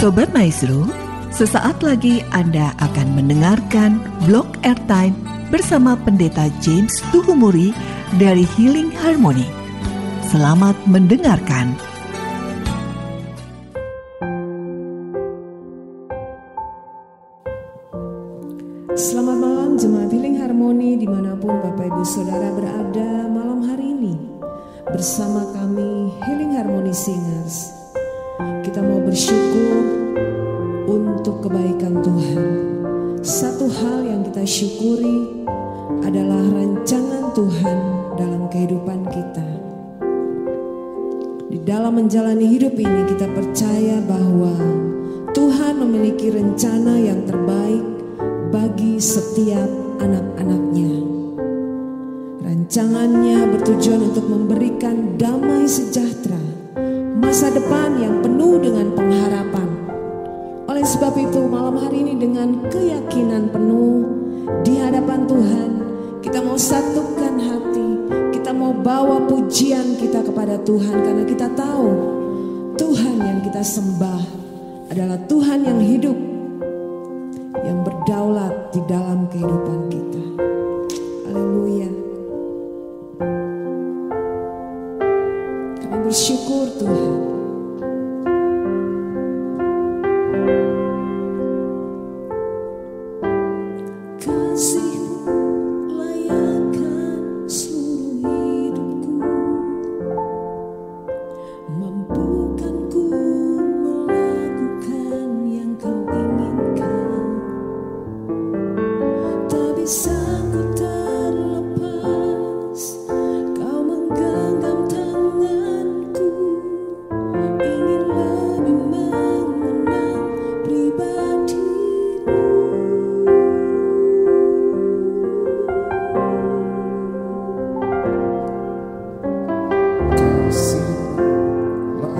Sobat Maestro, sesaat lagi Anda akan mendengarkan Blog Airtime bersama Pendeta James Tuhumuri dari Healing Harmony. Selamat mendengarkan. Selamat malam Jemaat Healing Harmony dimanapun Bapak Ibu Saudara berada malam hari ini. Bersama kami Healing Harmony Singers, kita mau bersyukur untuk kebaikan Tuhan. Satu hal yang kita syukuri adalah rancangan Tuhan dalam kehidupan kita. Di dalam menjalani hidup ini kita percaya bahwa Tuhan memiliki rencana yang terbaik bagi setiap anak-anaknya. Rancangannya bertujuan untuk memberikan damai sejahtera, masa depan yang penuh dengan pengharapan. Oleh sebab itu malam hari ini dengan keyakinan penuh di hadapan Tuhan, kita mau satukan hati, kita mau bawa pujian kita kepada Tuhan, karena kita tahu Tuhan yang kita sembah adalah Tuhan yang hidup, yang berdaulat di dalam kehidupan kita. Haleluya. Kami bersyukur Tuhan. Kasih-Mu layakkan seluruh hidupku, mampukan ku melakukan yang Kau inginkan. Tak bisa ku terlepas, Kau menggenggam tanganku, ingin lebih mengenal pribadi-Mu. Kasih-Mu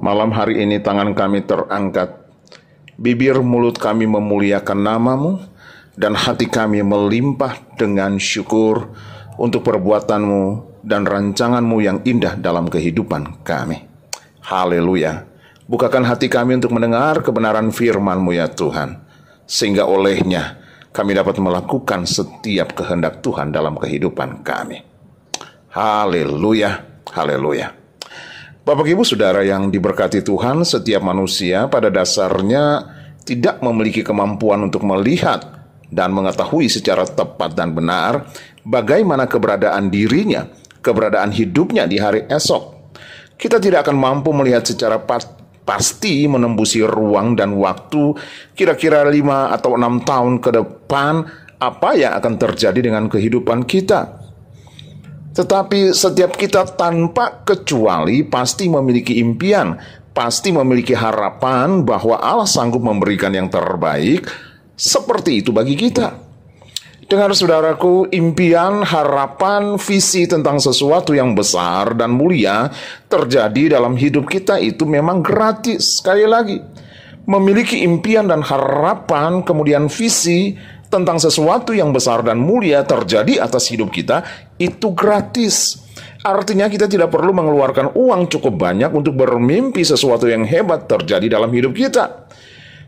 Malam hari ini tangan kami terangkat, bibir mulut kami memuliakan nama-Mu, dan hati kami melimpah dengan syukur untuk perbuatan-Mu dan rancangan-Mu yang indah dalam kehidupan kami. Haleluya. Bukakan hati kami untuk mendengar kebenaran firman-Mu ya Tuhan, sehingga olehnya kami dapat melakukan setiap kehendak Tuhan dalam kehidupan kami. Haleluya, haleluya. Bapak Ibu Saudara yang diberkati Tuhan, setiap manusia pada dasarnya tidak memiliki kemampuan untuk melihat dan mengetahui secara tepat dan benar bagaimana keberadaan dirinya, keberadaan hidupnya di hari esok. Kita tidak akan mampu melihat secara pasti menembusi ruang dan waktu kira-kira 5 atau 6 tahun ke depan apa yang akan terjadi dengan kehidupan kita. Tetapi setiap kita tanpa kecuali pasti memiliki impian, pasti memiliki harapan bahwa Allah sanggup memberikan yang terbaik seperti itu bagi kita. Dengar saudaraku, impian, harapan, visi tentang sesuatu yang besar dan mulia terjadi dalam hidup kita itu memang gratis. Sekali lagi, memiliki impian dan harapan, kemudian visi tentang sesuatu yang besar dan mulia terjadi atas hidup kita, itu gratis. Artinya kita tidak perlu mengeluarkan uang cukup banyak untuk bermimpi sesuatu yang hebat terjadi dalam hidup kita.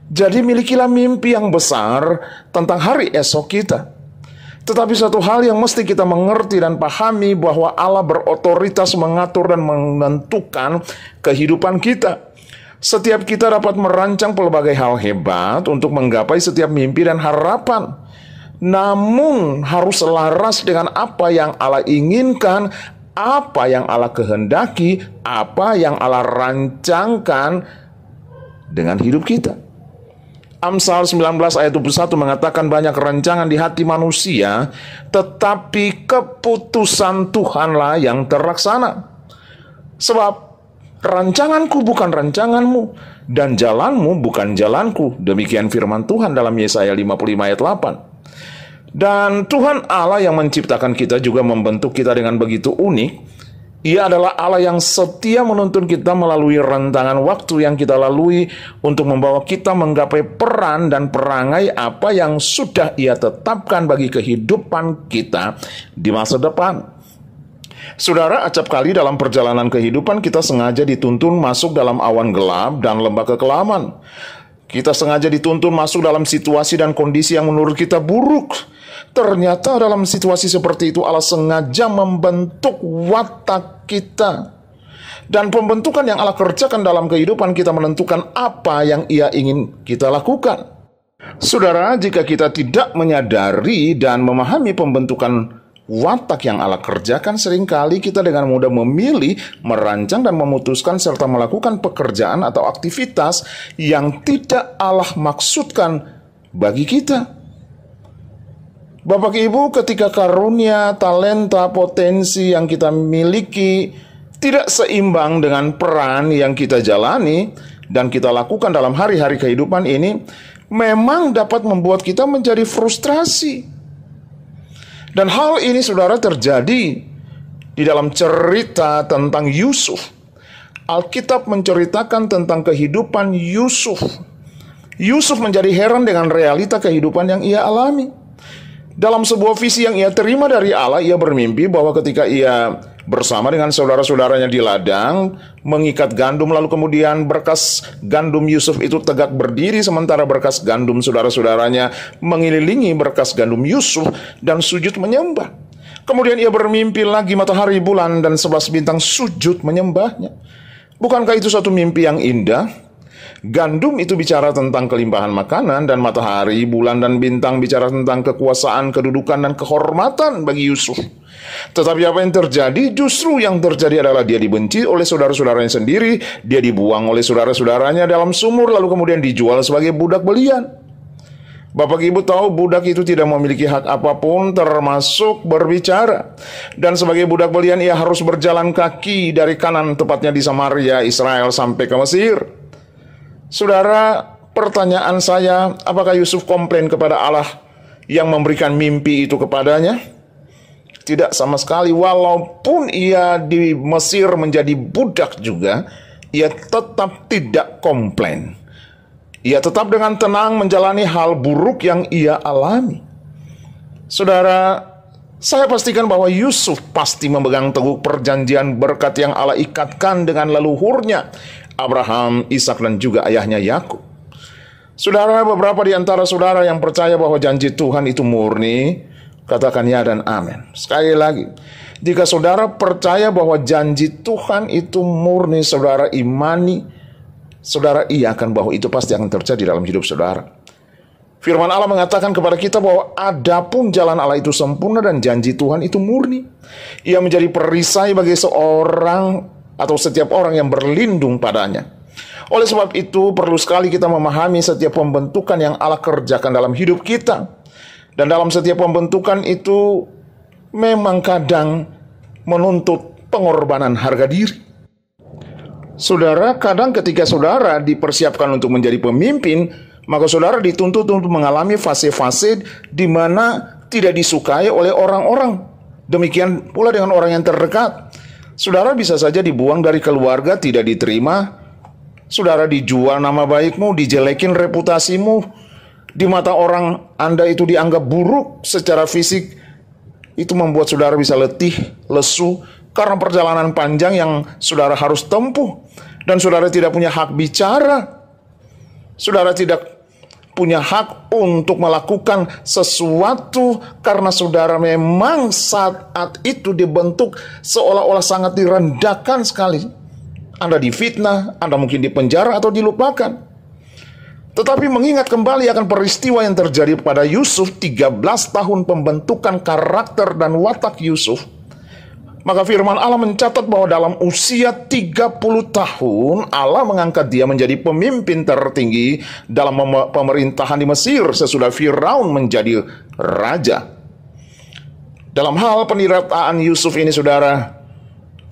Jadi milikilah mimpi yang besar tentang hari esok kita. Tetapi satu hal yang mesti kita mengerti dan pahami bahwa Allah berotoritas mengatur dan menentukan kehidupan kita. Setiap kita dapat merancang pelbagai hal hebat untuk menggapai setiap mimpi dan harapan. Namun harus selaras dengan apa yang Allah inginkan, apa yang Allah kehendaki, apa yang Allah rancangkan dengan hidup kita. Amsal 19 ayat 21 mengatakan banyak rancangan di hati manusia, tetapi keputusan Tuhanlah yang terlaksana. Sebab rancanganku bukan rancanganmu, dan jalanmu bukan jalanku. Demikian firman Tuhan dalam Yesaya 55 ayat 8. Dan Tuhan Allah yang menciptakan kita juga membentuk kita dengan begitu unik. Ia adalah Allah yang setia menuntun kita melalui rentangan waktu yang kita lalui untuk membawa kita menggapai peran dan perangai apa yang sudah Ia tetapkan bagi kehidupan kita di masa depan. Saudara, acap kali dalam perjalanan kehidupan kita sengaja dituntun masuk dalam awan gelap dan lembah kekelaman. Kita sengaja dituntun masuk dalam situasi dan kondisi yang menurut kita buruk. Ternyata dalam situasi seperti itu Allah sengaja membentuk watak kita. Dan pembentukan yang Allah kerjakan dalam kehidupan kita menentukan apa yang Ia ingin kita lakukan. Saudara, jika kita tidak menyadari dan memahami pembentukan watak yang Allah kerjakan, seringkali kita dengan mudah memilih, merancang dan memutuskan serta melakukan pekerjaan atau aktivitas yang tidak Allah maksudkan bagi kita. Bapak Ibu, ketika karunia, talenta, potensi yang kita miliki tidak seimbang dengan peran yang kita jalani dan kita lakukan dalam hari-hari kehidupan ini, memang dapat membuat kita menjadi frustrasi. Dan hal ini saudara terjadi di dalam cerita tentang Yusuf. Alkitab menceritakan tentang kehidupan Yusuf. Yusuf menjadi heran dengan realita kehidupan yang ia alami. Dalam sebuah visi yang ia terima dari Allah, ia bermimpi bahwa ketika ia bersama dengan saudara-saudaranya di ladang, mengikat gandum, lalu kemudian berkas gandum Yusuf itu tegak berdiri, sementara berkas gandum saudara-saudaranya mengelilingi berkas gandum Yusuf dan sujud menyembah. Kemudian ia bermimpi lagi matahari, bulan, dan 11 bintang sujud menyembahnya. Bukankah itu suatu mimpi yang indah? Gandum itu bicara tentang kelimpahan makanan, dan matahari, bulan, dan bintang bicara tentang kekuasaan, kedudukan, dan kehormatan bagi Yusuf. Tetapi apa yang terjadi? Justru yang terjadi adalah dia dibenci oleh saudara-saudaranya sendiri, dia dibuang oleh saudara-saudaranya dalam sumur, lalu kemudian dijual sebagai budak belian. Bapak Ibu tahu budak itu tidak memiliki hak apapun termasuk berbicara. Dan sebagai budak belian ia harus berjalan kaki dari kanan, tepatnya di Samaria, Israel, sampai ke Mesir. Saudara, pertanyaan saya, apakah Yusuf komplain kepada Allah yang memberikan mimpi itu kepadanya? Tidak sama sekali. Walaupun ia di Mesir menjadi budak juga, ia tetap tidak komplain. Ia tetap dengan tenang menjalani hal buruk yang ia alami. Saudara, saya pastikan bahwa Yusuf pasti memegang teguh perjanjian berkat yang Allah ikatkan dengan leluhurnya, Abraham, Ishak, dan juga ayahnya Yakub. Saudara, beberapa di antara saudara yang percaya bahwa janji Tuhan itu murni, katakan ya dan amin. Sekali lagi, jika saudara percaya bahwa janji Tuhan itu murni, saudara imani, saudara iakan bahwa itu pasti akan terjadi dalam hidup saudara. Firman Allah mengatakan kepada kita bahwa adapun jalan Allah itu sempurna dan janji Tuhan itu murni. Ia menjadi perisai bagi seorang atau setiap orang yang berlindung padanya. Oleh sebab itu perlu sekali kita memahami setiap pembentukan yang Allah kerjakan dalam hidup kita. Dan dalam setiap pembentukan itu memang kadang menuntut pengorbanan harga diri. Saudara, kadang ketika saudara dipersiapkan untuk menjadi pemimpin, maka saudara dituntut untuk mengalami fase-fase di mana tidak disukai oleh orang-orang. Demikian pula dengan orang yang terdekat. Saudara bisa saja dibuang dari keluarga, tidak diterima. Saudara dijual nama baikmu, dijelekin reputasimu. Di mata orang Anda itu dianggap buruk secara fisik. Itu membuat saudara bisa letih, lesu, karena perjalanan panjang yang saudara harus tempuh. Dan saudara tidak punya hak bicara. Saudara tidak punya hak untuk melakukan sesuatu karena saudara memang saat itu dibentuk seolah-olah sangat direndahkan sekali. Anda difitnah, Anda mungkin dipenjara atau dilupakan. Tetapi mengingat kembali akan peristiwa yang terjadi pada Yusuf, 13 tahun pembentukan karakter dan watak Yusuf, maka firman Allah mencatat bahwa dalam usia 30 tahun Allah mengangkat dia menjadi pemimpin tertinggi dalam pemerintahan di Mesir sesudah Firaun menjadi raja. Dalam hal penirataan Yusuf ini, saudara,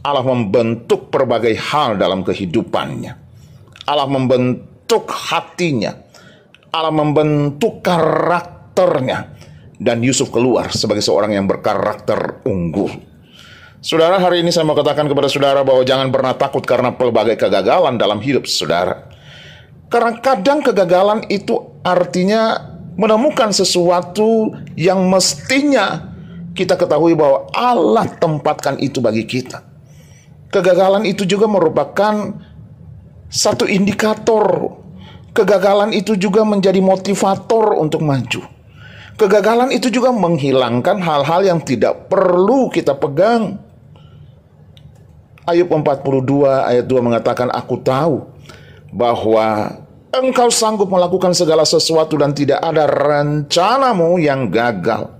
Allah membentuk berbagai hal dalam kehidupannya. Allah membentuk hatinya. Allah membentuk karakternya. Dan Yusuf keluar sebagai seorang yang berkarakter unggul. Saudara, hari ini saya mau katakan kepada saudara bahwa jangan pernah takut karena pelbagai kegagalan dalam hidup saudara. Karena kadang kegagalan itu artinya menemukan sesuatu yang mestinya kita ketahui bahwa Allah tempatkan itu bagi kita. Kegagalan itu juga merupakan satu indikator. Kegagalan itu juga menjadi motivator untuk maju. Kegagalan itu juga menghilangkan hal-hal yang tidak perlu kita pegang. Ayub 42 ayat 2 mengatakan, aku tahu bahwa engkau sanggup melakukan segala sesuatu dan tidak ada rencanamu yang gagal.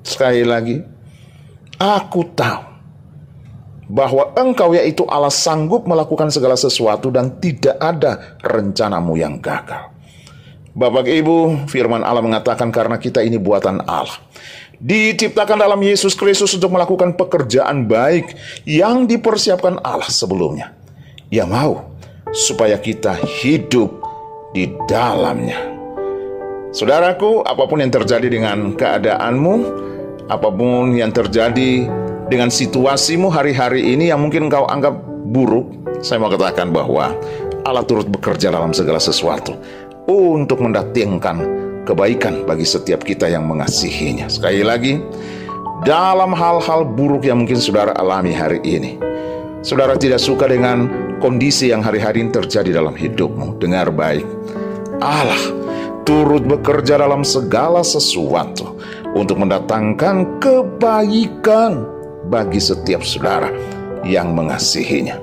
Sekali lagi, aku tahu bahwa engkau yaitu Allah sanggup melakukan segala sesuatu dan tidak ada rencanamu yang gagal. Bapak Ibu, firman Allah mengatakan karena kita ini buatan Allah, diciptakan dalam Yesus Kristus untuk melakukan pekerjaan baik yang dipersiapkan Allah sebelumnya. Ia mau supaya kita hidup di dalamnya. Saudaraku, apapun yang terjadi dengan keadaanmu, apapun yang terjadi dengan situasimu hari-hari ini yang mungkin engkau anggap buruk, saya mau katakan bahwa Allah turut bekerja dalam segala sesuatu untuk mendatangkan kebaikan bagi setiap kita yang mengasihinya. Sekali lagi, dalam hal-hal buruk yang mungkin saudara alami hari ini, saudara tidak suka dengan kondisi yang hari-hari ini terjadi dalam hidupmu, dengar baik, Allah turut bekerja dalam segala sesuatu untuk mendatangkan kebaikan bagi setiap saudara yang mengasihinya.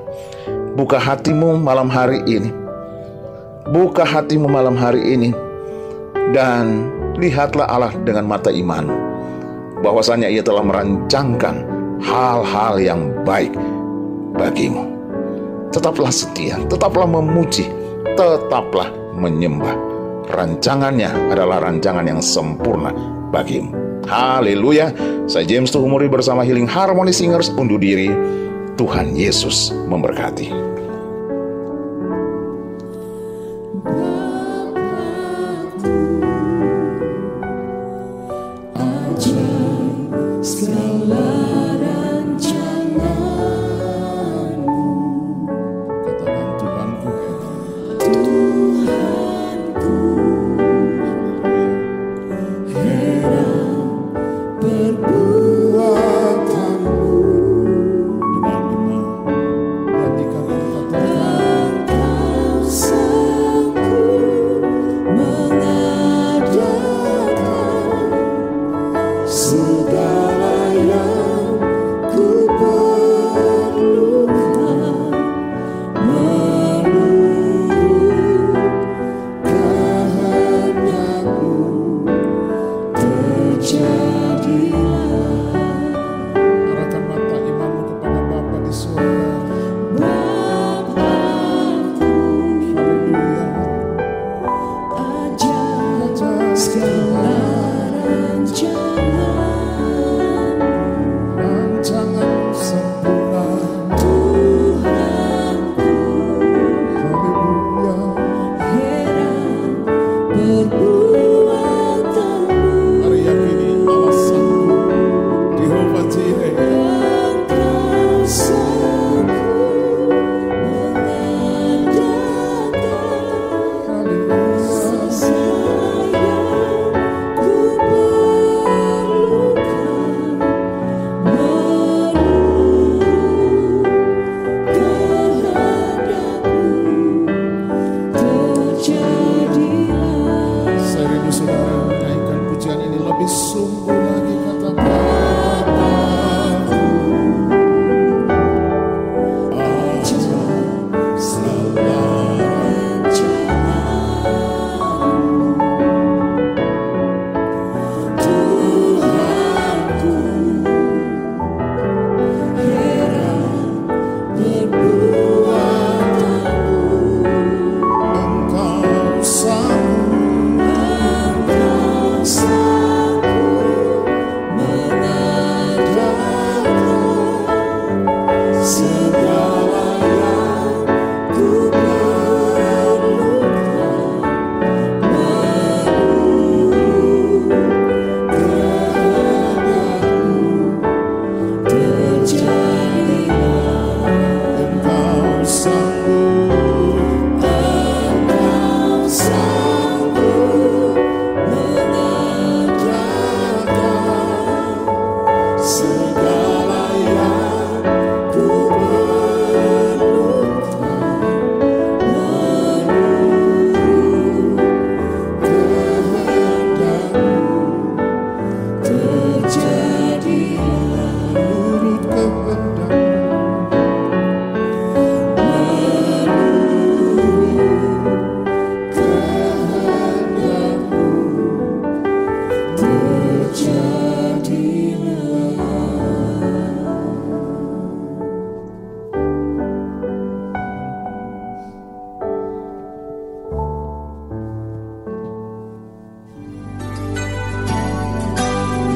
Buka hatimu malam hari ini. Buka hatimu malam hari ini dan lihatlah Allah dengan mata iman, bahwasanya Ia telah merancangkan hal-hal yang baik bagimu. Tetaplah setia, tetaplah memuji, tetaplah menyembah. Rancangannya adalah rancangan yang sempurna bagimu. Haleluya. Saya James Tuhumuri bersama Healing Harmony Singers undur diri. Tuhan Yesus memberkati.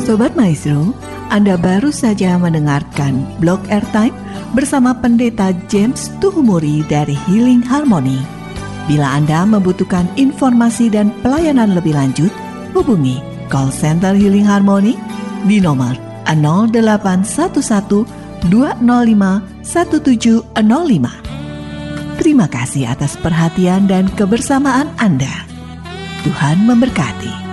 Sobat Maestro, Anda baru saja mendengarkan Blog Airtime bersama Pendeta James Tuhumuri dari Healing Harmony. Bila Anda membutuhkan informasi dan pelayanan lebih lanjut, hubungi call center Healing Harmony di nomor 0811 205 1705. Terima kasih atas perhatian dan kebersamaan Anda. Tuhan memberkati.